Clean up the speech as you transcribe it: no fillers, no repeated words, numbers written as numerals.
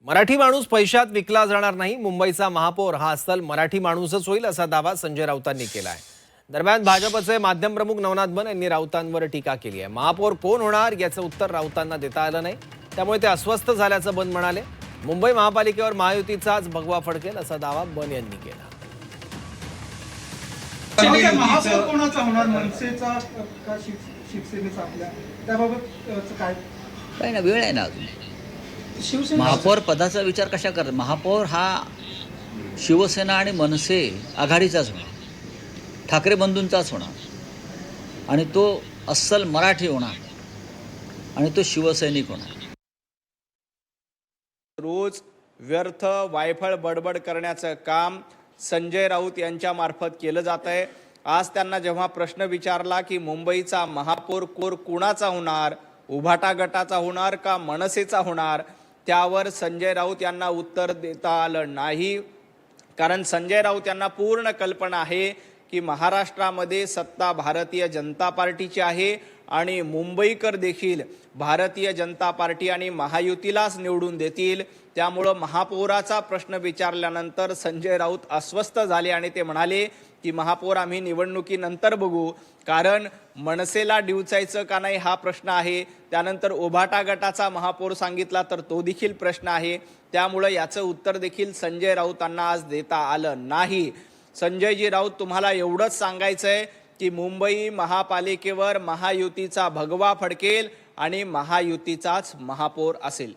मराठी माणूस पैशात विकला जाणार नाही. मुंबईचा महापौर हा अस्सल मराठी माणूसच होईल असा दावा संजय राऊतांनी केला आहे. दरम्यान भाजपचे माध्यम प्रमुख नवनाथ बन यांनी राऊतांवर टीका केली आहे. महापौर कोण होणार याचं उत्तर राऊतांना देता आलं नाही, त्यामुळे ते अस्वस्थ झाल्याचं बन म्हणाले. मुंबई महापालिकेवर महायुतीचाच भगवा फडकेल असा दावा बन यांनी केला. महापौर कोणाचा होणार, मनसेचा का शिवसेनेचा, आपल्या त्याबाबत काय काही ना, वेळ आहे ना अजून. महापौर पदाचा विचार कशा करतात? महापौर हा शिवसेना आणि मनसे आघाडीचाच होणार, ठाकरे बंधूंचाच होणार आणि तो अस्सल मराठी होणार आणि तो शिवसैनिक होणार. रोज व्यर्थ वायफळ बडबड करण्याचं काम संजय राऊत यांच्या मार्फत केलं जात आहे. आज त्यांना जेव्हा प्रश्न विचारला की मुंबईचा महापौर कुणाचा होणार, उभाटा गटाचा होणार का मनसेचा होणार, त्यावर संजय राऊत यांना उत्तर देता आलं नाही. कारण संजय राऊत यांना पूर्ण कल्पना आहे की महाराष्ट्रामध्ये सत्ता भारतीय जनता पार्टीची आहे आणि मुंबईकर देखील भारतीय जनता पार्टी आणि महायुतीलाच निवडून देतील. त्यामुळं महापौराचा प्रश्न विचारल्यानंतर संजय राऊत अस्वस्थ झाले आणि ते म्हणाले की महापौर आम्ही निवडणुकीनंतर बघू, कारण मनसेला डिवचायचं का नाही हा प्रश्न आहे. त्यानंतर उभाटा गटाचा महापौर सांगितला तर तो देखील प्रश्न आहे. त्यामुळं याचं उत्तर देखील संजय राऊतांना आज देता आलं नाही. संजयजी राऊत, तुम्हाला एवढंच सांगायचं आहे की मुंबई महापालिकेवर महायुतीचा भगवा फडकेल आणि महायुतीचाच महापौर असेल.